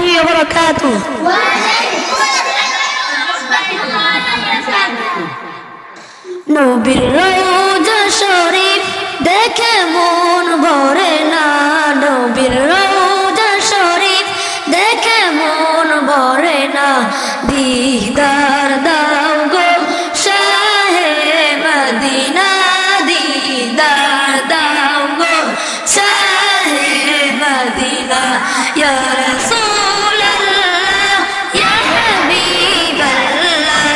রহমতুল্লাহি ওয়া বারাকাতুহু। নবীর রওজা শরীফ দেখে মন ভরে না, নবীর রওজা শরীফ দেখে মন ভরে না, দিদার দাও গো শাহে মদিনা, দিদার দাও গো শাহে মদিনা, ইয়া রাসূলুল্লাহ ইয়া হাবিবাল্লাহ,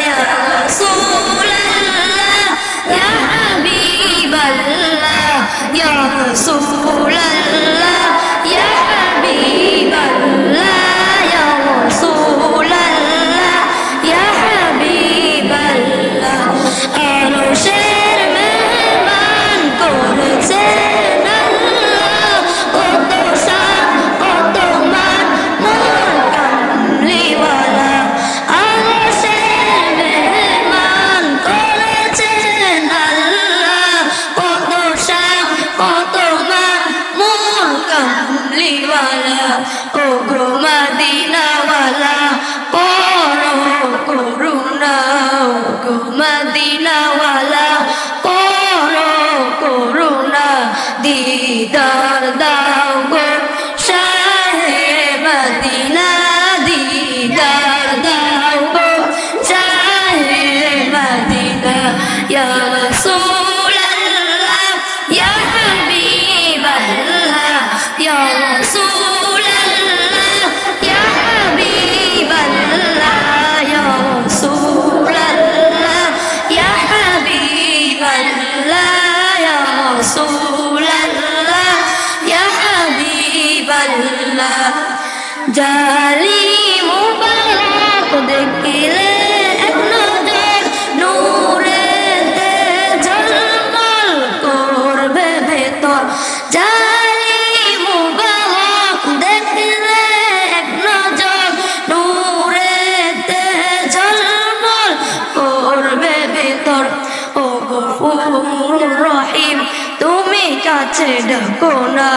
ইয়া রাসূলুল্লাহ ইয়া হাবিবাল্লাহ, ইয়া রাসূলুল্লাহ ইয়া হাবিবাল্লাহ, ইয়া রাসূলুল্লাহ ইয়া হাবিবাল্লাহ। আরশের মেহমান করেছেন আল্লাহ, কত শান কত মান মোর কামলিওয়ালা। আরশের মেহমান করেছেন আল্লাহ, কত শান কত মান মোর কামলিওয়ালা। ও গো মদিনাওয়ালা করো করুণা, ও গো মদিনাওয়ালা করো করুণা, দিদার দাও গো শাহে মদিনা, দিদার দাও গো শাহে মদিনা, ইয়া রাসূলুল্লাহ ইয়া হাবিবাল্লাহ, ইয়া রাসূলুল্লাহ ইয়া হাবিবাল্লাহ, ইয়া রাসূলুল্লাহ ইয়া হাবিবাল্লাহ, ইয়া রাসূলুল্লাহ ইয়া হাবিবাল্লাহ। জালি মুবারক দেখিলে এক নজর নূরেতে ঝলমল করবে ভেতর, জালি মুবারক দেখিলে এক নজর নূরেতে ঝলমল করবে ভেতর। ও গফুর রহিম তুমি কাছে ডাকো না,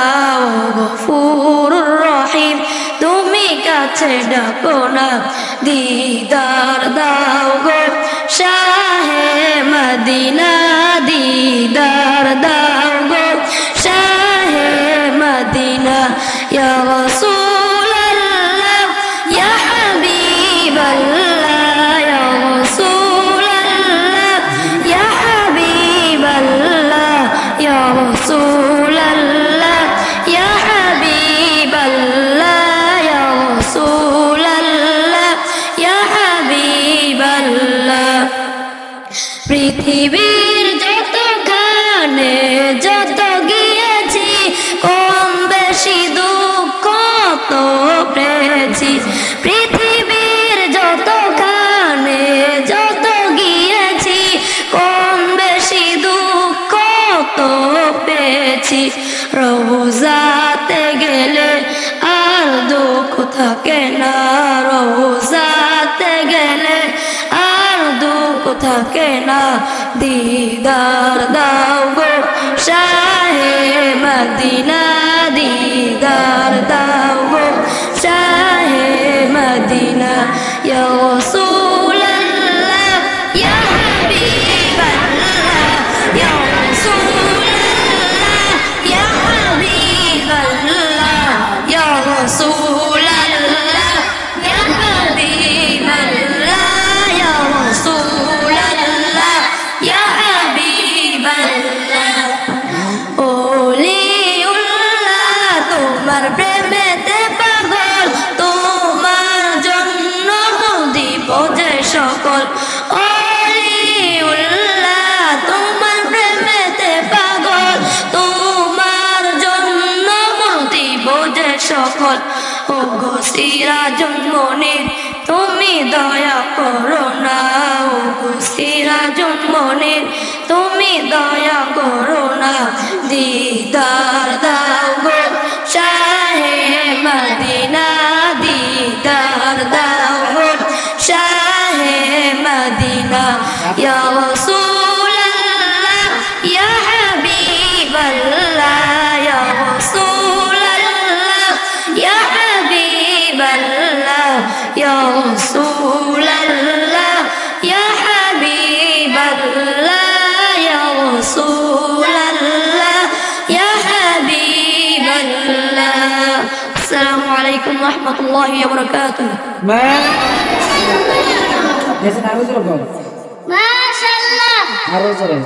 ও গফুর রহিম তুমি কাছে ডাকো না, দিদার দাও গো শাহে মদিনা, দিদার দাও গো শাহে মদিনা, ইয়া রাসূলুল্লাহ ইয়া হাবিবাল্লাহ, ইয়া রাসূলুল্লাহ ইয়া হাবিবাল্লাহ, ইয়া রাসূলুল্লাহ ইয়া হাবিবাল্লাহ, ইয়া রাসূলুল্লাহ ইয়া হাবিবাল্লাহ। পৃথিবীর যতখানে যত গিয়েছি, কম বেশি দুঃখ তো পেয়েছি, পৃথিবীর যতখানে যত গিয়েছি, কম বেশি দুঃখ তো পেয়েছি। রওজাতে গেলে আর দুঃখ থাকে না, রওজাতে গেলে আর দুঃখ থাকে না, দিদার দাও গো শাহে মদিনা, দিদার দাও গো শাহে মদিনা, ইয়া রাসূলুল্লাহ ইয়া হাবিবাল্লাহ, ইয়া রাসূলুল্লাহ ইয়া হাবিবাল্লাহ, ইয়া রাসূলুল্লাহ ইয়া হাবিবাল্লাহ, ইয়া রাসূলুল্লাহ ইয়া হাবিবাল্লাহ। ওলিউল্লাহ তোমার প্রেমেতে পাগল, তোমার জন্য দিব যে সকল। ওলিউল্লাহ তোমার প্রেমেতে পাগল, তোমার জন্য দিব যে সকল। ও গো সিরাজুল মুনির তুমি দয়া করো না, ও গো সিরাজুল মুনির তুমি দয়া করো না, দিদার দাও গো শাহে মদিনা, দিদার দাও গো শাহে মদিনা, ইয়া রাসূলুল্লাহ ইয়া হাবিবাল্লাহ, ইয়া রাসূলুল্লাহ ইয়া হাবিবাল্লাহ, ইয়া রাসূলাল্লাহ ইয়া হাবিবাল্লাহ ইয়া রাসূলাল্লাহ ইয়া হাবিবাল্লাহ। আসসালামু আলাইকুম ওয়া রাহমাতুল্লাহি ওয়া বারাকাতুহু। মাশাআল্লাহ। আরো জোরে।